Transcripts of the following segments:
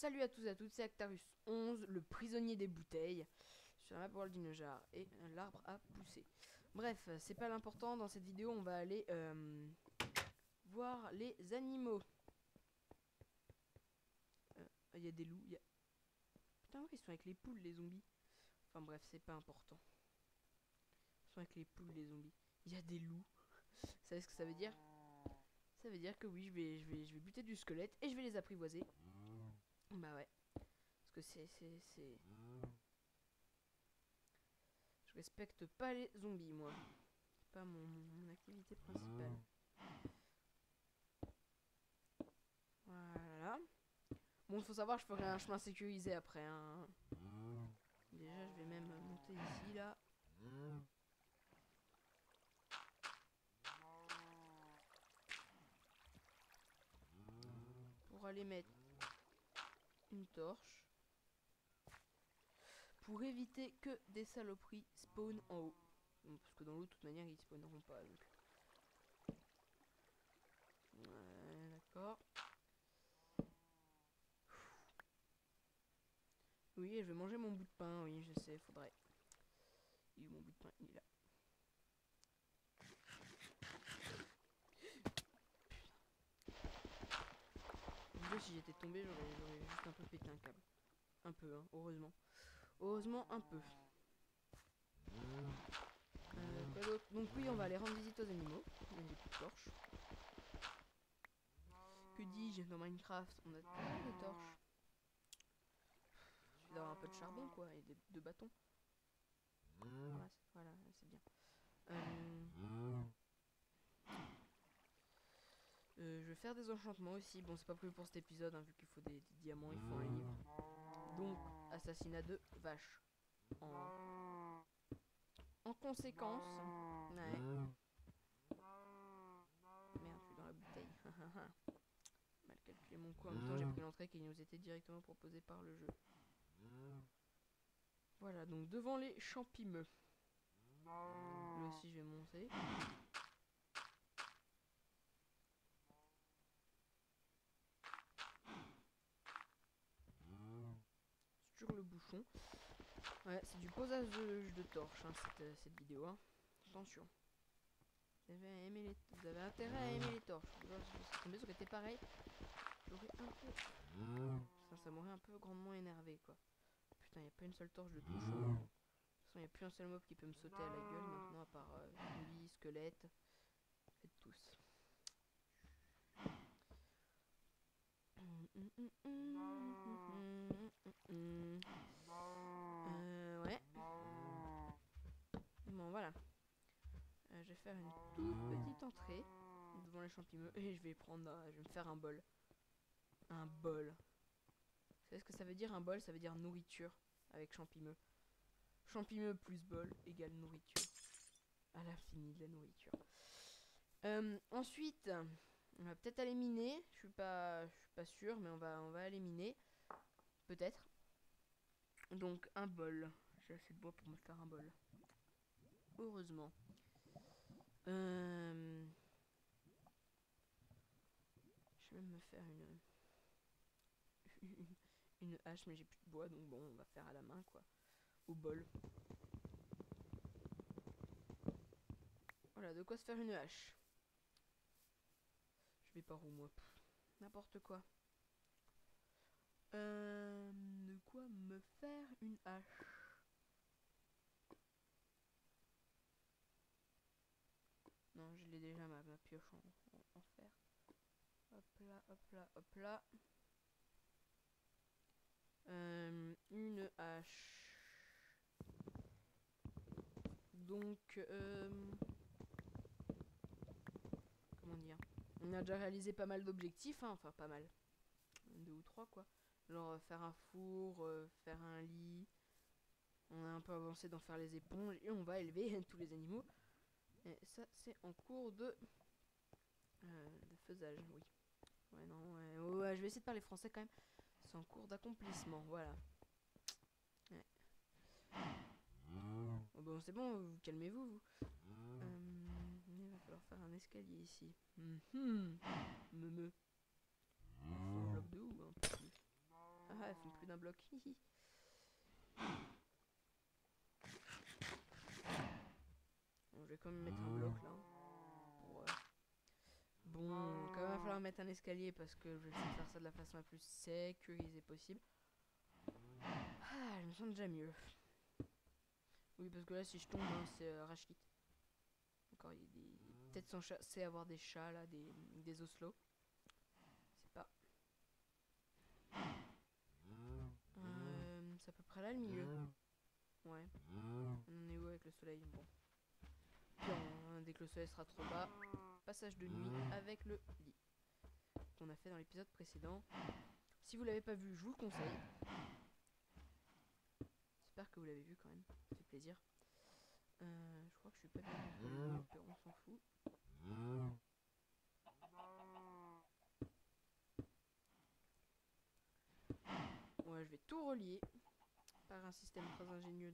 salut à tous et à toutes, c'est Actarus 11, le prisonnier des bouteilles, sur la map World Dinosaur, et l'arbre a poussé. Bref, c'est pas l'important, dans cette vidéo on va aller voir les animaux. Il y a des loups, il y a... Putain, ouais, ils sont avec les poules les zombies. Enfin bref, c'est pas important. Ils sont avec les poules les zombies. Il y a des loups. Vous savez ce que ça veut dire? Ça veut dire que oui, je vais buter du squelette et je vais les apprivoiser. Bah ouais. Parce que c'est... Je respecte pas les zombies, moi. C'est pas mon activité principale. Voilà. Bon, faut savoir, je ferai un chemin sécurisé après. Hein. Déjà, je vais même monter ici, là. Pour aller mettre une torche. Pour éviter que des saloperies spawnent en haut. Bon, parce que dans l'eau, de toute manière, ils spawneront pas. Donc. Ouais, d'accord. Oui, je vais manger mon bout de pain. Oui, je sais, faudrait. Il est où mon bout de pain? Il est là. Si j'étais tombé, j'aurais juste un peu pété un câble. Un peu, hein, heureusement. Heureusement, un peu. Quoi d'autre? Donc oui, on va aller rendre visite aux animaux. Il y a des petites torches. Que dis-je? Dans Minecraft, on a des torches. Il suffit d'avoir un peu de charbon, quoi, et de bâtons. Voilà, c'est bien. Je vais faire des enchantements aussi. Bon, c'est pas prévu pour cet épisode, hein, vu qu'il faut des diamants, il faut un livre. Donc, assassinat de vache. En conséquence... Ouais. Merde, je suis dans la bouteille. Mal calculé mon coup. En même temps, j'ai pris l'entrée qui nous était directement proposée par le jeu. Voilà, donc devant les champimeux. Là aussi, je vais monter. Sur le bouchon. Ouais, c'est du posage de torche, hein, cette vidéo. Hein. Attention. Vous avez intérêt à aimer les torches. Si tombé, ça aurait été pareil. J'aurais un peu... Ça m'aurait un peu grandement énervé, quoi. Putain, y a pas une seule torche de touche. De toute façon, y a plus un seul mob qui peut me sauter à la gueule maintenant, à part zombie, squelette. Faites tous. Ouais. Bon, voilà. Je vais faire une toute petite entrée devant les champimeux et je vais prendre, je vais me faire un bol. Un bol. Vous savez ce que ça veut dire un bol? Ça veut dire nourriture avec champimeux. Champimeux plus bol égale nourriture. À l'infini de la nourriture. Ensuite, on va peut-être aller miner. Je suis pas sûr, mais on va aller miner. Peut-être. Donc un bol. J'ai assez de bois pour me faire un bol. Heureusement. Je vais même me faire une hache, mais j'ai plus de bois, donc bon, on va faire à la main, quoi. Au bol. Voilà, de quoi se faire une hache. Je vais par où, moi? N'importe quoi. De quoi me faire une hache? Non, je l'ai déjà, ma pioche en fer. Hop là, hop là, hop là. Une hache. Donc, comment dire? On a déjà réalisé pas mal d'objectifs, hein, enfin pas mal. 2 ou 3 quoi. Genre faire un four, faire un lit. On a un peu avancé dans faire les éponges et on va élever tous les animaux. Et ça c'est en cours de faisage, oui. Ouais non, ouais, je vais essayer de parler français quand même. C'est en cours d'accomplissement, voilà. Ouais. Oh, bon c'est bon, vous calmez-vous vous. Il va falloir faire un escalier ici. Me. Un bloc de où un peu plus. Ah, elles font plus d'un bloc. Hihi. Bon, je vais quand même mettre un bloc là. Pour, bon, quand même va falloir mettre un escalier parce que je vais essayer de faire ça de la façon la plus sécurisée possible. Ah, je me sens déjà mieux. Oui, parce que là, si je tombe, hein, c'est rage quit. Encore, il y a des... Peut-être censé avoir des chats là, des oslos. C'est pas. C'est à peu près là le milieu. Ouais. On en est où avec le soleil? Bon. Puis dès que le soleil sera trop bas, passage de nuit avec le lit. Qu'on a fait dans l'épisode précédent. Si vous l'avez pas vu, je vous le conseille. J'espère que vous l'avez vu quand même. Ça fait plaisir. Je crois que je suis pas bien. On s'en fout. Ouais, je vais tout relier par un système très ingénieux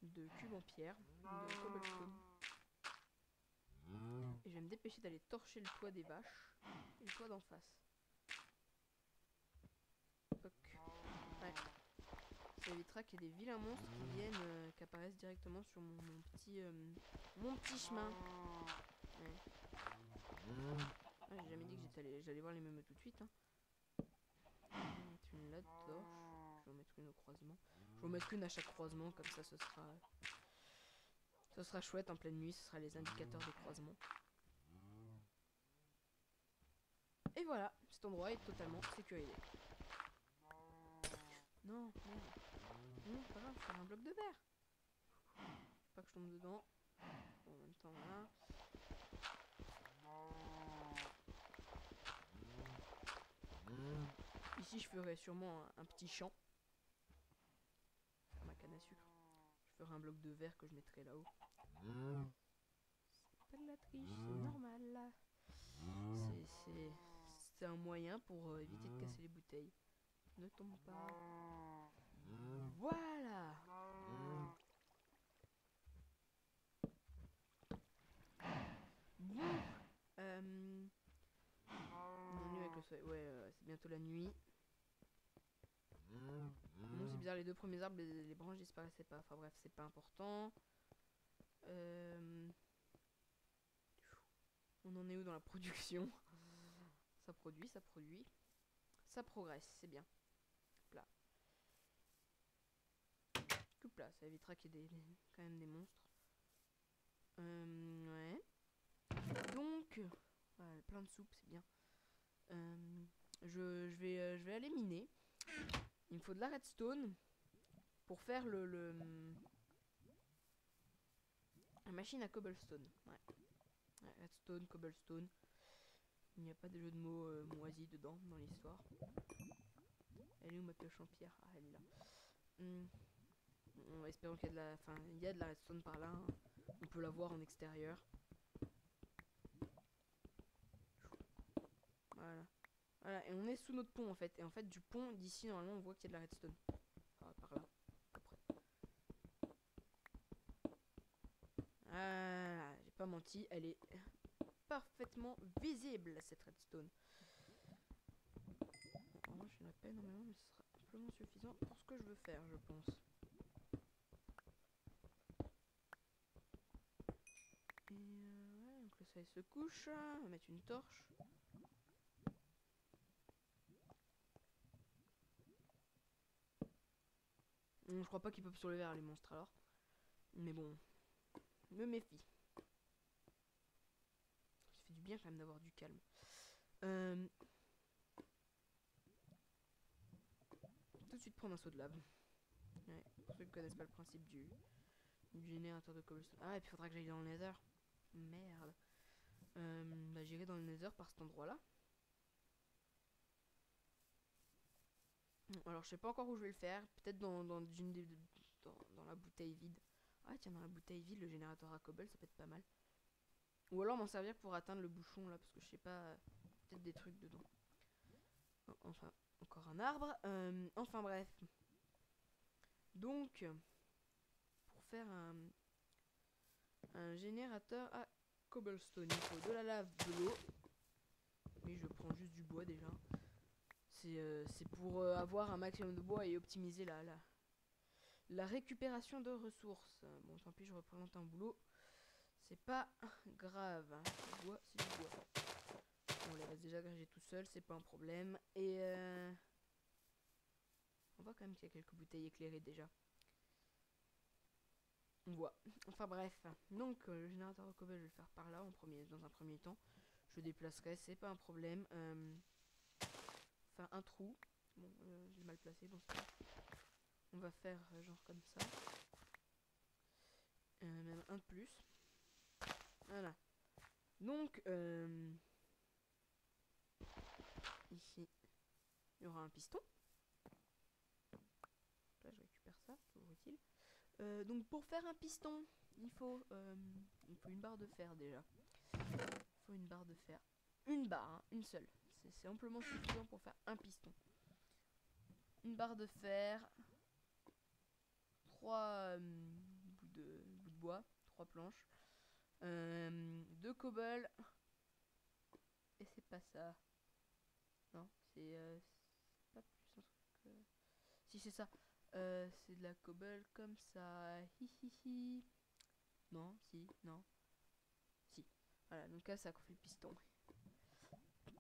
de cubes en pierre, de cobblestone. Et je vais me dépêcher d'aller torcher le toit des vaches et le toit d'en face. Toc. Ouais. Ça évitera qu'il y ait des vilains monstres qui viennent, qui apparaissent directement sur mon petit chemin. Ouais. Ah, j'ai jamais dit que j'allais voir les mêmes tout de suite. Hein. Je vais mettre une là-dedans. Je vais en mettre une au croisement. Je vais en mettre une à chaque croisement, comme ça ce sera chouette en pleine nuit, ce sera les indicateurs des croisements. Et voilà, cet endroit est totalement sécurisé. Non, merde. Non, c'est pas grave, je ferai un bloc de verre. Pas que je tombe dedans. Bon, en même temps, voilà. Ici, je ferai sûrement un petit champ. Ma canne à sucre. Je ferai un bloc de verre que je mettrai là-haut. C'est pas de la triche, c'est normal. C'est un moyen pour éviter de casser les bouteilles. Ne tombe pas. Voilà. Bon. On est avec le soleil. Ouais, c'est bientôt la nuit. Bon, c'est bizarre, les deux premiers arbres, les branches disparaissaient pas. Enfin bref, c'est pas important. On en est où dans la production? Ça produit, ça produit. Ça progresse, c'est bien. Hop là. Hop là, ça évitera qu'il y ait quand même des monstres. Ouais. Donc, voilà, plein de soupe, c'est bien. Je vais aller miner. Il me faut de la redstone pour faire la machine à cobblestone. Ouais. Redstone, cobblestone. Il n'y a pas de jeu de mots moisi dedans dans l'histoire. Elle est où ma pioche en pierre? Ah, elle est là. Espérons qu'il y a de la... Enfin, il y a de la redstone par là. Hein. On peut la voir en extérieur. Voilà. Voilà, et on est sous notre pont en fait. Et en fait, du pont d'ici, normalement, on voit qu'il y a de la redstone. Enfin, par là, à peu près. Ah, j'ai pas menti, elle est parfaitement visible cette redstone. Bon, je la peine normalement, mais ce sera amplement suffisant pour ce que je veux faire, je pense. Et ouais, donc le soleil se couche, on va mettre une torche. Je crois pas qu'ils peuvent sur le verre les monstres alors. Mais bon, me méfie. Ça fait du bien quand même d'avoir du calme. Tout de suite prendre un seau de lave. Ouais, pour ceux qui connaissent pas le principe du générateur de cobblestone. Ah, et puis il faudra que j'aille dans le nether. Merde. Bah, j'irai dans le nether par cet endroit là. Alors je sais pas encore où je vais le faire. Peut-être dans la bouteille vide. Ah tiens, dans la bouteille vide, le générateur à cobble, ça peut être pas mal. Ou alors m'en servir pour atteindre le bouchon là, parce que je sais pas, peut-être des trucs dedans. Enfin, encore un arbre. Enfin bref. Donc, pour faire un générateur à cobblestone, il faut de la lave, de l'eau. Oui, je prends juste du bois déjà. C'est pour avoir un maximum de bois et optimiser la récupération de ressources. Bon, tant pis, je représente un boulot. C'est pas grave. Hein. Le bois, c'est du bois. Bon, les reste déjà agrégé tout seul, c'est pas un problème. Et on voit quand même qu'il y a quelques bouteilles éclairées déjà. On voit. Enfin bref. Donc le générateur de cobble, je vais le faire par là dans un premier temps. Je le déplacerai, c'est pas un problème. Enfin un trou. Bon, j'ai mal placé. Bon, c'est pas. On va faire genre comme ça. Même un de plus. Voilà. Donc ici, il y aura un piston. Là, je récupère ça, toujours utile. Donc pour faire un piston, il faut une barre de fer déjà. Il faut une barre de fer. Une barre, hein, une seule. C'est amplement suffisant pour faire un piston. Une barre de fer. 3 bouts de bois. 3 planches. 2 cobble. Et c'est pas ça. Non, c'est pas plus un truc. Si, c'est ça. C'est de la cobble comme ça. Hihihi. Non, si, non. Si. Voilà, donc là, ça fait le piston.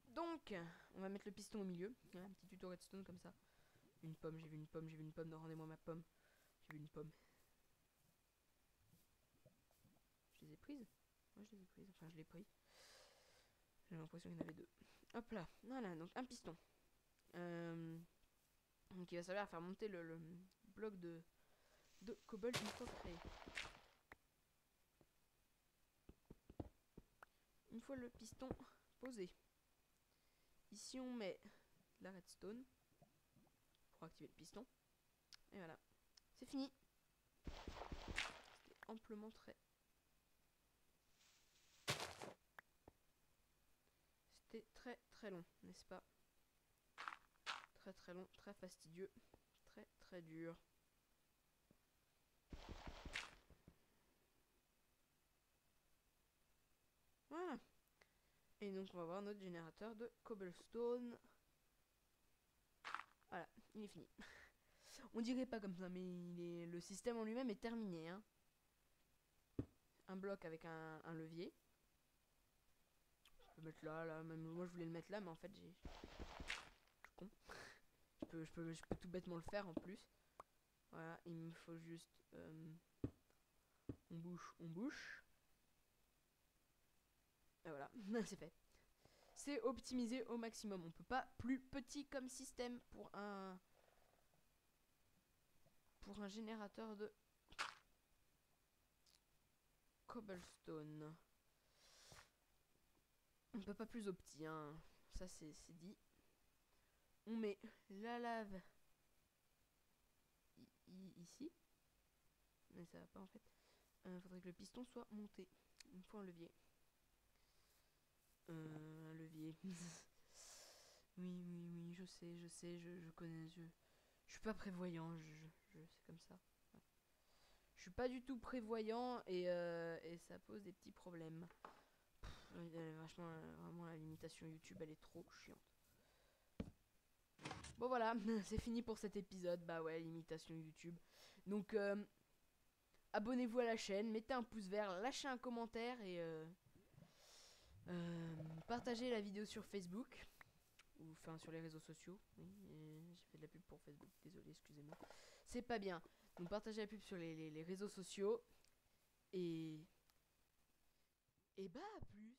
Donc, on va mettre le piston au milieu. Un petit tuto redstone comme ça. Une pomme, j'ai vu une pomme, j'ai vu une pomme. Non, rendez-moi ma pomme. J'ai vu une pomme. Je les ai prises? Moi, je les ai prises. Enfin, je l'ai pris. J'ai l'impression qu'il y en avait 2. Hop là. Voilà, donc un piston. Donc, il va servir à faire monter le bloc de cobble une fois créé. Une fois le piston posé. Ici, on met la redstone pour activer le piston. Et voilà. C'est fini. C'était amplement très... C'était très très long, n'est-ce pas? Très très long, très fastidieux, très très dur. Voilà. Et donc on va voir notre générateur de cobblestone. Voilà, il est fini. On dirait pas comme ça, mais le système en lui-même est terminé. Hein. Un bloc avec un levier. Je peux mettre là, même moi je voulais le mettre là, mais en fait j'ai... Je suis con. je peux tout bêtement le faire en plus. Voilà, il me faut juste... on bouche. Et voilà, c'est fait. C'est optimisé au maximum. On peut pas plus petit comme système pour un générateur de cobblestone. On peut pas plus opti, hein. Ça c'est dit. On met la lave ici. Mais ça va pas en fait. Faudrait que le piston soit monté. Il me faut un levier. Un levier. oui, je sais, je connais, je suis pas prévoyant, c'est comme ça. Ouais. Je suis pas du tout prévoyant et ça pose des petits problèmes. Vachement, vraiment la limitation YouTube, elle est trop chiante. Bon voilà, c'est fini pour cet épisode. Bah ouais, limitation YouTube. Donc abonnez-vous à la chaîne, mettez un pouce vert, lâchez un commentaire et partagez la vidéo sur Facebook. Ou enfin sur les réseaux sociaux. Oui, j'ai fait de la pub pour Facebook, désolé, excusez-moi. C'est pas bien. Donc partagez la pub sur les réseaux sociaux. Et bah à plus.